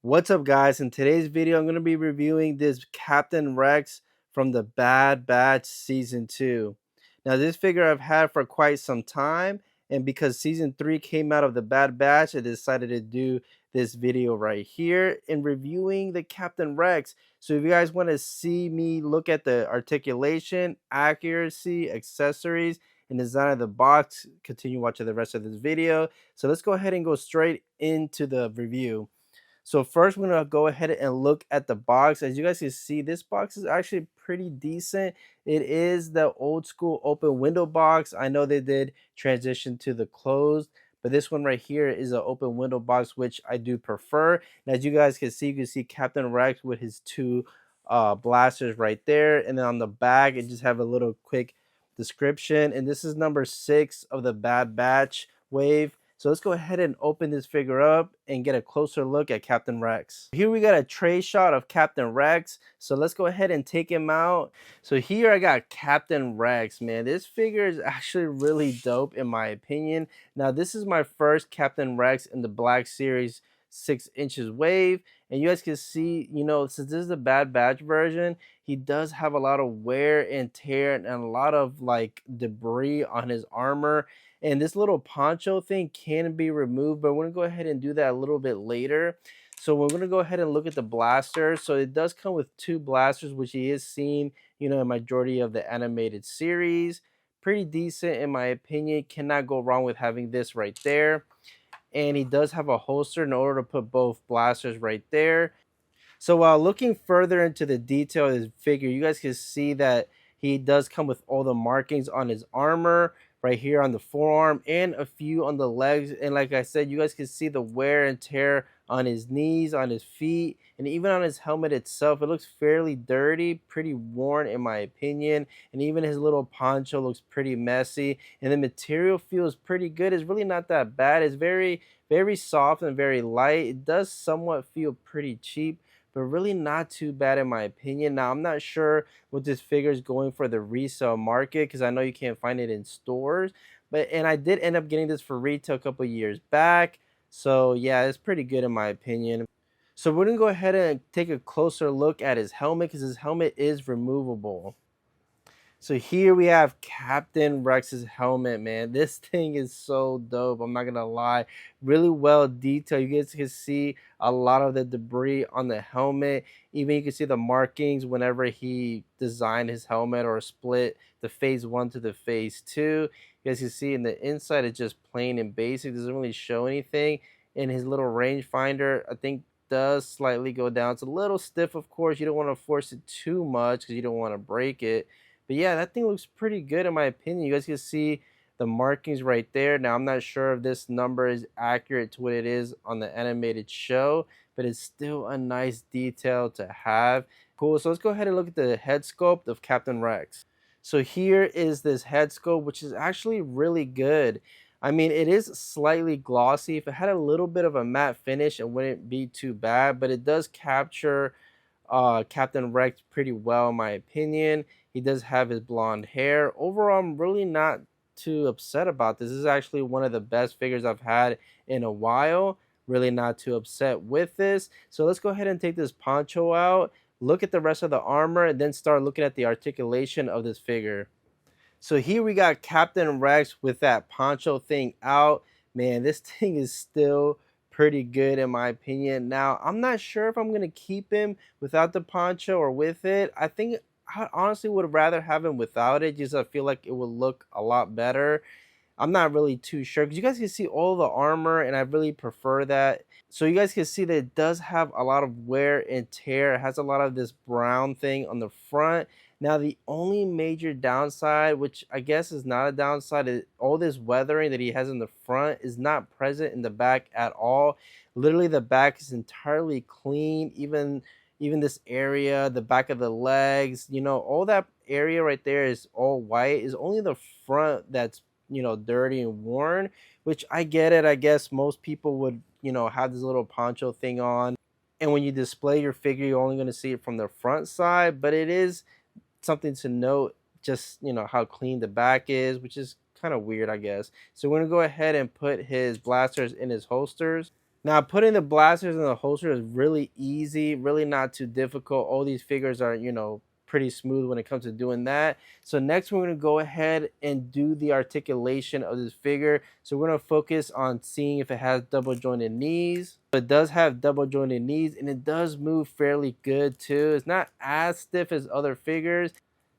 What's up, guys? In today's video, I'm going to be reviewing this Captain Rex from the Bad Batch Season 2. Now, this figure I've had for quite some time, and because Season 3 came out of the Bad Batch, I decided to do this video right here in reviewing the Captain Rex. So if you guys want to see me look at the articulation, accuracy, accessories, and design of the box, continue watching the rest of this video. So let's go ahead and go straight into the review. So first, we're gonna go ahead and look at the box. As you guys can see, this box is actually pretty decent. It is the old school open window box. I know they did transition to the closed, but this one right here is an open window box, which I do prefer. And as you guys can see, Captain Rex with his two blasters right there, and then on the back, it just have a little quick description. And this is number 6 of the Bad Batch wave. So let's go ahead and open this figure up and get a closer look at Captain Rex. Here we got a tray shot of Captain Rex. So let's go ahead and take him out. So here I got Captain Rex, man. This figure is actually really dope in my opinion. Now this is my first Captain Rex in the Black Series 6 inches wave. And you guys can see, since this is the Bad Batch version, he does have a lot of wear and tear and a lot of like debris on his armor. And this little poncho thing can be removed, but we're gonna go ahead and do that a little bit later. So we're gonna go ahead and look at the blaster. So it does come with 2 blasters, which he is seen, in majority of the animated series. Pretty decent in my opinion. Cannot go wrong with having this right there. And he does have a holster in order to put both blasters right there. So while looking further into the detail of his figure, you guys can see that he does come with all the markings on his armor right here on the forearm and a few on the legs. And like I said, you guys can see the wear and tear on his knees, on his feet, and even on his helmet itself. It looks fairly dirty, pretty worn in my opinion. And even his little poncho looks pretty messy. And the material feels pretty good. It's really not that bad. It's very, very soft and very light. It does somewhat feel pretty cheap, but really not too bad in my opinion. Now, I'm not sure what this figure is going for the resale market because I know you can't find it in stores. And I did end up getting this for retail a couple years back. So yeah, it's pretty good in my opinion. So we're gonna go ahead and take a closer look at his helmet because his helmet is removable. So here we have Captain Rex's helmet, man. This thing is so dope. I'm not gonna lie. Really well detailed. You guys can see a lot of the debris on the helmet. Even you can see the markings whenever he designed his helmet or split the phase 1 to the phase 2. You guys can see in the inside it's just plain and basic. Doesn't really show anything. And his little rangefinder, I think, does slightly go down. It's a little stiff, of course. You don't want to force it too much because you don't want to break it. But yeah, that thing looks pretty good in my opinion. You guys can see the markings right there. Now, I'm not sure if this number is accurate to what it is on the animated show, but it's still a nice detail to have. Cool, so let's go ahead and look at the head sculpt of Captain Rex. So here is this head sculpt, which is actually really good. I mean, it is slightly glossy. If it had a little bit of a matte finish, it wouldn't be too bad, but it does capture Captain Rex pretty well in my opinion. He does have his blonde hair. Overall, I'm really not too upset about this. This is actually one of the best figures I've had in a while. Really not too upset with this. So let's go ahead and take this poncho out, look at the rest of the armor, and then start looking at the articulation of this figure. So here we got Captain Rex with that poncho thing out. Man, this thing is still pretty good in my opinion. Now, I'm not sure if I'm going to keep him without the poncho or with it. I think I honestly would rather have him without it. Just I feel like it would look a lot better. I'm not really too sure because you guys can see all the armor and I really prefer that. So you guys can see that it does have a lot of wear and tear. It has a lot of this brown thing on the front. Now the only major downside, which I guess is not a downside, is all this weathering that he has in the front is not present in the back at all. Literally the back is entirely clean. Even this area, the back of the legs, all that area right there is all white. Is only the front that's dirty and worn, which I get it. I guess most people would have this little poncho thing on, and when you display your figure you're only going to see it from the front side, but it is something to note just how clean the back is, which is kind of weird, I guess. So we're going to go ahead and put his blasters in his holsters. Now, putting the blasters in the holster is really easy, really not too difficult. All these figures are, pretty smooth when it comes to doing that. So next we're going to go ahead and do the articulation of this figure. So we're going to focus on seeing if it has double jointed knees. It does have double jointed knees, and it does move fairly good too. It's not as stiff as other figures.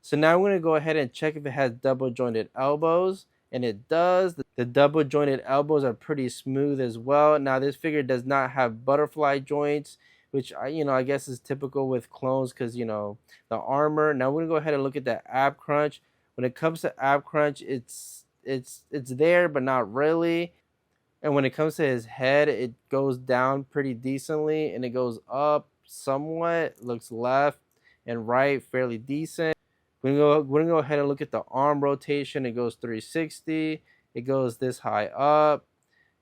So now we're going to go ahead and check if it has double jointed elbows. And it does. The double jointed elbows are pretty smooth as well. Now this figure does not have butterfly joints, which I guess is typical with clones because the armor. Now we're gonna go ahead and look at the ab crunch. When it comes to ab crunch, it's there but not really. And when it comes to his head, it goes down pretty decently and it goes up somewhat. Looks left and right fairly decent. We're gonna go ahead and look at the arm rotation. It goes 360. It goes this high up.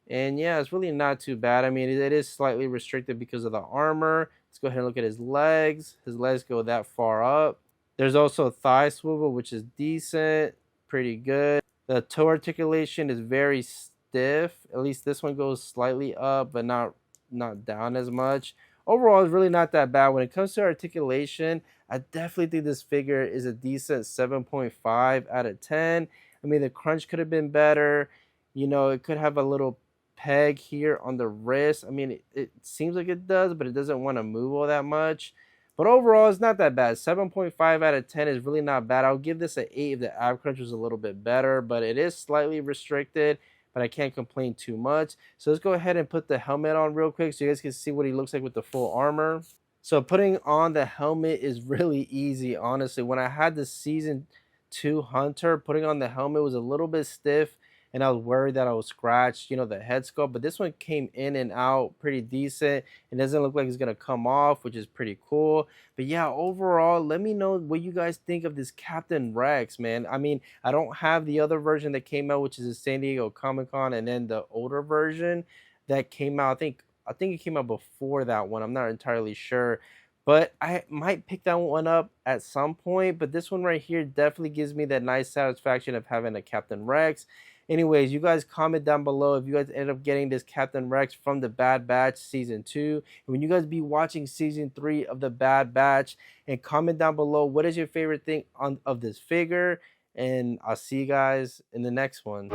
And yeah, it's really not too bad. I mean, it is slightly restricted because of the armor. Let's go ahead and look at his legs. His legs go that far up. There's also a thigh swivel, which is decent, pretty good. The toe articulation is very stiff. At least this one goes slightly up, but not down as much. Overall, it's really not that bad. When it comes to articulation, I definitely think this figure is a decent 7.5 out of 10. I mean, the crunch could have been better. It could have a little peg here on the wrist. I mean, it seems like it does, but it doesn't want to move all that much. But overall, it's not that bad. 7.5 out of 10 is really not bad. I'll give this an 8 if the ab crunch was a little bit better, but it is slightly restricted, but I can't complain too much. So let's go ahead and put the helmet on real quick so you guys can see what he looks like with the full armor. So putting on the helmet is really easy, honestly. When I had the Season 2 Hunter, putting on the helmet was a little bit stiff, and I was worried that I would scratch, the head sculpt. But this one came in and out pretty decent. It doesn't look like it's going to come off, which is pretty cool. But yeah, overall, let me know what you guys think of this Captain Rex, man. I mean, I don't have the other version that came out, which is the San Diego Comic-Con, and then the older version that came out, I think it came out before that one. I'm not entirely sure. But I might pick that one up at some point. But this one right here definitely gives me that nice satisfaction of having a Captain Rex. Anyways, you guys comment down below if you guys end up getting this Captain Rex from the Bad Batch Season 2. And when you guys be watching Season 3 of the Bad Batch, and comment down below what is your favorite thing of this figure. And I'll see you guys in the next one.